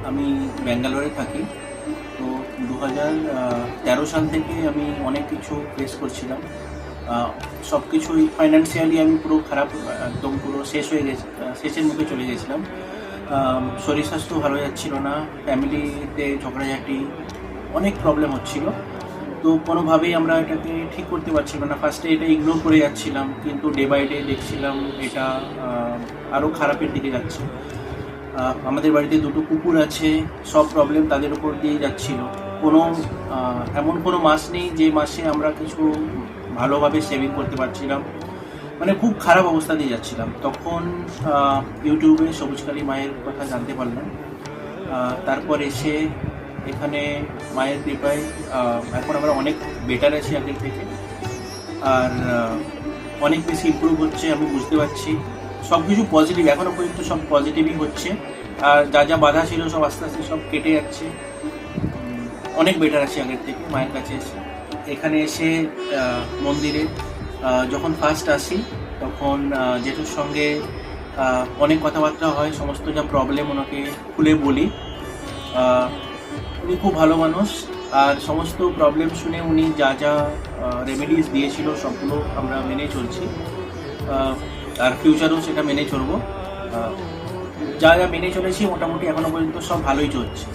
আমি ব্যাঙ্গালোরে থাকি। তো 2013 সাল থেকে আমি অনেক কিছু ফেস করছিলাম। সব কিছুই ফাইন্যান্সিয়ালি আমি পুরো খারাপ, একদম পুরো শেষ হয়ে গেছি, শেষের মুখে চলে গেছিলাম। শরীর স্বাস্থ্য ভালো যাচ্ছিল না, ফ্যামিলিতে ঝগড়াঝাটি, অনেক প্রবলেম হচ্ছিল। তো কোনোভাবেই আমরা এটাকে ঠিক করতে পারছিলাম না। ফার্স্টে এটা ইগনোর করে যাচ্ছিলাম, কিন্তু ডে বাই ডে দেখছিলাম এটা আরও খারাপের দিকে যাচ্ছে। আমাদের বাড়িতে দুটো কুকুর আছে, সব প্রবলেম তাদের উপর দিয়ে যাচ্ছিল। কোনো এমন কোনো মাস নেই যে মাসে আমরা কিছু ভালোভাবে সেভিং করতে পারছিলাম, মানে খুব খারাপ অবস্থা দিয়ে যাচ্ছিলাম। তখন ইউটিউবে সবুজকালী মায়ের কথা জানতে পারলাম। তারপর এসে এখানে মায়ের কৃপায় এখন আমরা অনেক বেটার আছি আগের থেকে। আর অনেক বেশি ইমপ্রুভ হচ্ছে, আমি বুঝতে পারছি। সব কিছু পজিটিভ, এখনও পর্যন্ত সব পজিটিভই হচ্ছে। আর যা যা বাধা ছিল সব আস্তে আস্তে সব কেটে যাচ্ছে। অনেক বেটার আছি আগের থেকে মায়ের কাছে এসে। এখানে এসে মন্দিরে যখন ফার্স্ট আসি, তখন জেঠুর সঙ্গে অনেক কথাবার্তা হয়, সমস্ত যা প্রবলেম ওনাকে খুলে বলি। উনি খুব ভালো মানুষ, আর সমস্ত প্রবলেম শুনে উনি যা যা রেমেডিস দিয়েছিল সবগুলো আমরা মেনে চলছি। আর ফিউচারেও সেটা মেনে চলবো। যা যা মেনে চলেছি মোটামুটি এখনো পর্যন্ত সব ভালোই চলছে।